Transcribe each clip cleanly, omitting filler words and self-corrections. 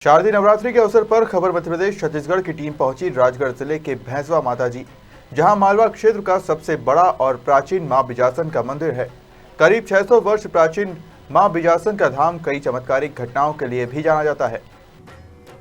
शारदीय नवरात्रि के अवसर पर खबर मध्य प्रदेश छत्तीसगढ़ की टीम पहुंची राजगढ़ जिले के भैंसवा माताजी, जहां मालवा क्षेत्र का सबसे बड़ा और प्राचीन मां बिजासन का मंदिर है। करीब 600 वर्ष प्राचीन मां बिजासन का धाम कई चमत्कारिक घटनाओं के लिए भी जाना जाता है।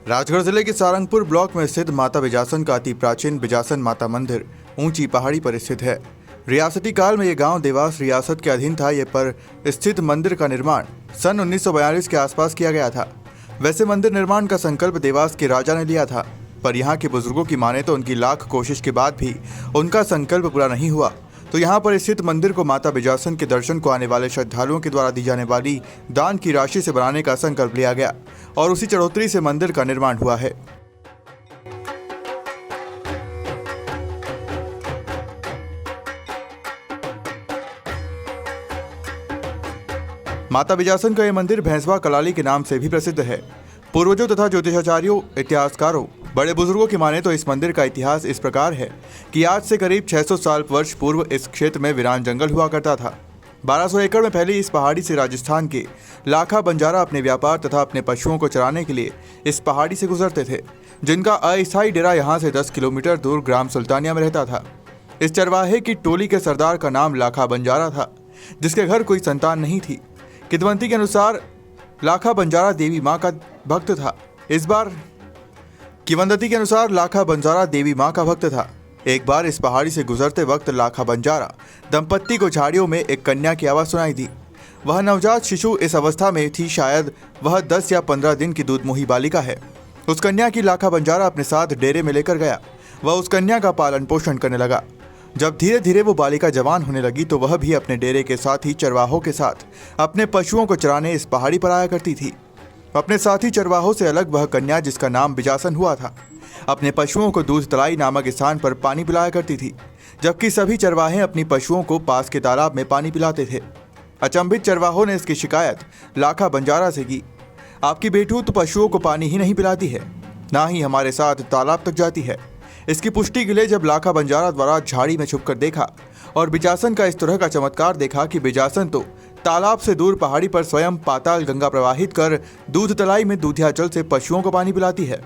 राजगढ़ जिले के सारंगपुर ब्लॉक में स्थित माता बिजासन का अति प्राचीन बिजासन माता मंदिर ऊंची पहाड़ी पर स्थित है। रियासती काल में यह गांव देवास रियासत के अधीन था। ये पर स्थित मंदिर का निर्माण सन 1942 के आसपास किया गया था। वैसे मंदिर निर्माण का संकल्प देवास के राजा ने लिया था, पर यहाँ के बुजुर्गों की माने तो उनकी लाख कोशिश के बाद भी उनका संकल्प पूरा नहीं हुआ। तो यहाँ पर स्थित मंदिर को माता बिजासन के दर्शन को आने वाले श्रद्धालुओं के द्वारा दी जाने वाली दान की राशि से बनाने का संकल्प लिया गया और उसी चढ़ोतरी से मंदिर का निर्माण हुआ है। माता बिजासन का यह मंदिर भैंसवा कलाली के नाम से भी प्रसिद्ध है। पूर्वजों तथा ज्योतिषाचार्यों, इतिहासकारों, बड़े बुजुर्गों की माने तो इस मंदिर का इतिहास इस प्रकार है कि आज से करीब 600 साल वर्ष पूर्व इस क्षेत्र में वीरान जंगल हुआ करता था। 1200 एकड़ में फैली इस पहाड़ी से राजस्थान के लाखा बंजारा अपने व्यापार तथा अपने पशुओं को चराने के लिए इस पहाड़ी से गुजरते थे, जिनका अस्थायी डेरा यहाँ से 10 किलोमीटर दूर ग्राम सुल्तानिया में रहता था। इस चरवाहे की टोली के सरदार का नाम लाखा बंजारा था, जिसके घर कोई संतान नहीं थी। किंवदंती के अनुसार लाखा बंजारा देवी माँ का भक्त था। किंवदंती के अनुसार लाखा बंजारा देवी माँ का भक्त था। एक बार इस पहाड़ी से गुजरते वक्त लाखा बंजारा दंपत्ति को झाड़ियों में एक कन्या की आवाज़ सुनाई दी। वह नवजात शिशु इस अवस्था में थी, शायद वह 10 या 15 दिन की दूधमुही बालिका है। उस कन्या की लाखा बंजारा अपने साथ डेरे में लेकर गया। वह उस कन्या का पालन पोषण करने लगा। जब धीरे धीरे वो बालिका जवान होने लगी तो वह भी अपने डेरे के साथ ही चरवाहों के साथ अपने पशुओं को चराने इस पहाड़ी पर आया करती थी। अपने साथी चरवाहों से अलग वह कन्या, जिसका नाम बिजासन हुआ था, अपने पशुओं को दूध तलाई नामक स्थान पर पानी पिलाया करती थी, जबकि सभी चरवाहे अपनी पशुओं को पास के तालाब में पानी पिलाते थे। अचंभित चरवाहों ने इसकी शिकायत लाखा बंजारा से की। आपकी बेटू तो पशुओं को पानी ही नहीं पिलाती है, ना ही हमारे साथ तालाब तक जाती है। इसकी पुष्टि के लिए जब लाखा बंजारा द्वारा झाड़ी में छुपकर देखा और बिजासन का इस तरह का चमत्कार देखा कि बिजासन तो तालाब से दूर पहाड़ी पर स्वयं पाताल गंगा प्रवाहित कर दूध तलाई में दूधिया जल से पशुओं को पानी पिलाती है।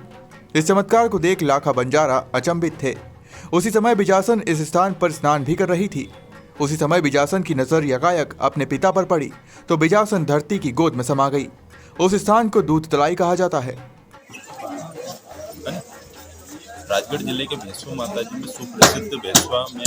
इस चमत्कार को देख लाखा बंजारा अचंभित थे। उसी समय बिजासन इस स्थान पर स्नान भी कर रही थी। उसी समय बिजासन की नजर यकायक अपने पिता पर पड़ी तो बिजासन धरती की गोद में समा गई। उस स्थान को दूध तलाई कहा जाता है। राजगढ़ जिले के भैंसवा माता जी में सुप्रसिद्ध भैंसवा में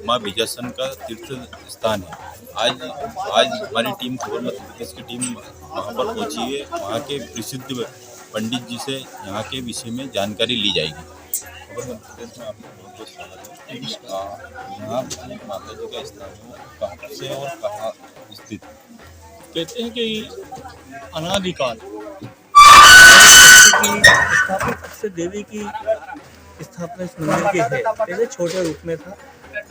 माँ बिजासन का तीर्थ स्थान है। आज हमारी टीम खबर मध्य प्रदेश की टीम वहाँ पर पहुँची है। वहाँ के प्रसिद्ध पंडित जी से यहाँ के विषय में जानकारी ली जाएगी। खबर मध्य प्रदेश में आपका बहुत बहुत स्वागत है। यहाँ माता जी का स्थान है, कहाँ से और कहाँ स्थित? कहते हैं कि अनादिकाल से देवी की स्थापना इस मंदिर की है। पहले छोटे रूप में था,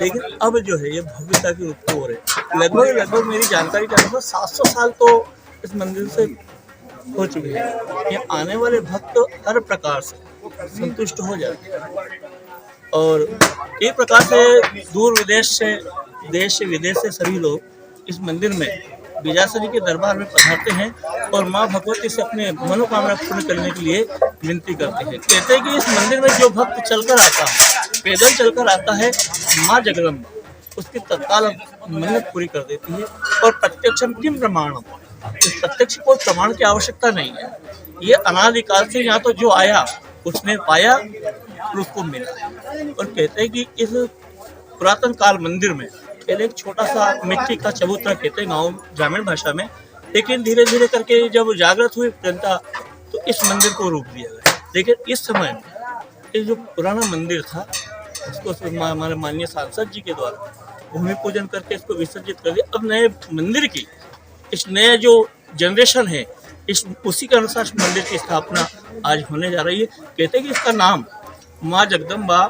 लेकिन अब जो है ये भव्यता के रूप में हो रहे हैं। लगभग मेरी जानकारी के अनुसार 700 साल तो इस मंदिर से हो चुके हैं। ये आने वाले भक्त हर प्रकार से संतुष्ट हो जाते हैं और एक प्रकार से दूर विदेश से, देश से विदेश से सभी लोग इस मंदिर में बिजासनी के दरबार में पधारते हैं और माँ भगवती से अपने मनोकामना पूर्ण करने के लिए विनती करते हैं। कहते हैं कि इस मंदिर में जो भक्त चलकर आता है, पैदल चलकर आता है, माँ जगदम्बा उसकी तत्काल मन्नत पूरी कर देती है। और प्रत्यक्षम किम प्रमाणम, इस प्रत्यक्ष को प्रमाण की आवश्यकता नहीं है। ये अनादिकाल से यहाँ तो जो आया उसने पाया और उसको मिला। और कहते हैं कि इस पुरातन काल मंदिर में पहले एक छोटा सा मिट्टी का चबूतरा कहते हैं गाँव ग्रामीण भाषा में, लेकिन धीरे धीरे करके जब जागृत हुई जनता तो इस मंदिर को रूप दिया गया। लेकिन इस समय ये जो पुराना मंदिर था उसको हमारे माननीय सांसद जी के द्वारा भूमि पूजन करके इसको विसर्जित कर दिया। अब नए मंदिर की इस नए जो जनरेशन है उसी के अनुसार इस मंदिर की स्थापना आज होने जा रही है। कहते हैं कि इसका नाम माँ जगदम्बा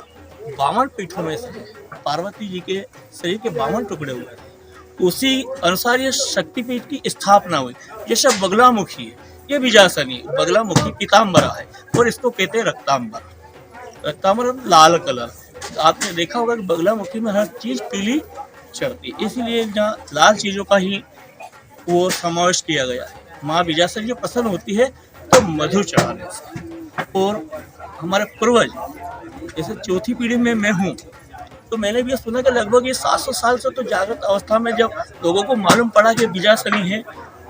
52 पीठों में से पार्वती जी के शरीर के 52 टुकड़े हुए, उसी अनुसार ये शक्तिपीठ की स्थापना हुई। ये सब बगलामुखी है, ये बिजासनी बगलामुखी पीताम्बरा है और इसको कहते हैं रक्ताम्बरा। रक्ताम्बरा लाल कलर, तो आपने देखा होगा कि बगलामुखी में हर चीज पीली चढ़ती, इसीलिए जहाँ लाल चीजों का ही वो समावेश किया गया है। माँ बिजासन जो प्रसन्न होती है तो मधु चढ़ाने से। और हमारे पूर्वज, जैसे चौथी पीढ़ी में मैं हूँ, तो मैंने भी ये सुना कि लगभग ये 700 साल से तो जागृत अवस्था में जब लोगों को मालूम पड़ा कि बीजासनी है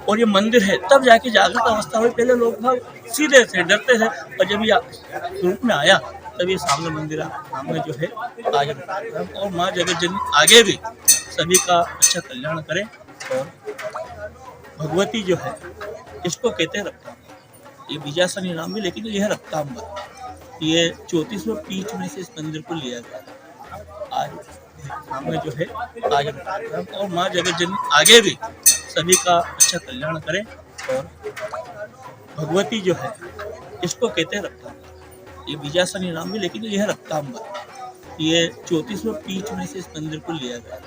और ये मंदिर है, तब जाके जागृत अवस्था हुई। पहले लोग भाग सीधे थे, डरते थे, और जब ये रूप में आया तब ये सामने मंदिर सामने जो है आज और माँ जगत जननी आगे भी सभी का अच्छा कल्याण करे। और भगवती जो है इसको कहते हैं रक्तांबर, ये बीजासनी नाम भी, लेकिन यह रक्तांबर, ये 34वें पीठ में से इस मंदिर को लिया गया। आज सामने जो है आज और माँ जगत जननी आगे भी सभी का अच्छा कल्याण करे। और भगवती जो है इसको कहते हैं रक्तांबर, ये बीजासनी नाम भी, लेकिन यह रक्तांबर, ये 34वें पीठ में से इस मंदिर को लिया गया।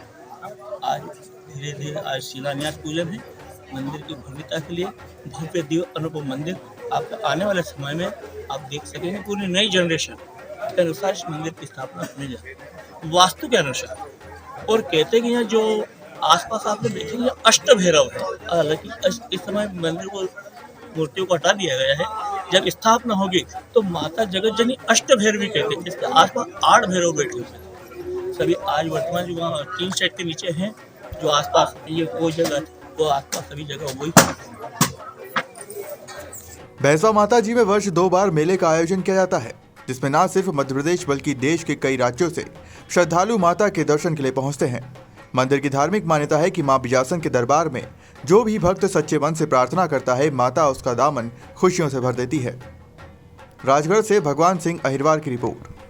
आज धीरे धीरे आज शिलान्यास पूजन है मंदिर की भव्यता के लिए। भव्य दिव्य अनुपम मंदिर आपको आने वाले समय में आप देख सकेंगे। पूरी नई जनरेशन के अनुसार इस मंदिर की स्थापना होने जा रही है, वास्तु के अनुसार। और कहते हैं कि यहाँ जो आसपास आपने देखेंगे अष्ट भैरव है। हालांकि इस समय मंदिर को मूर्तियों को हटा दिया गया है। जब स्थापना होगी तो माता जगत जननी अष्ट भैरवी कहते हैं। इसके आसपास 8 भैरव बैठे हुए हैं। सभी आज वर्तमान जो वहाँ 3 सेट के नीचे हैं, जो आसपास ये वो जगह थी, वो आसपास सभी जगह वही। भैंसवा माता जी में वर्ष 2 बार मेले का आयोजन किया जाता है, जिसमें न सिर्फ मध्य प्रदेश बल्कि देश के कई राज्यों से श्रद्धालु माता के दर्शन के लिए पहुंचते हैं। मंदिर की धार्मिक मान्यता है कि मां बीजासन के दरबार में जो भी भक्त सच्चे मन से प्रार्थना करता है, माता उसका दामन खुशियों से भर देती है। राजगढ़ से भगवान सिंह अहिरवार की रिपोर्ट।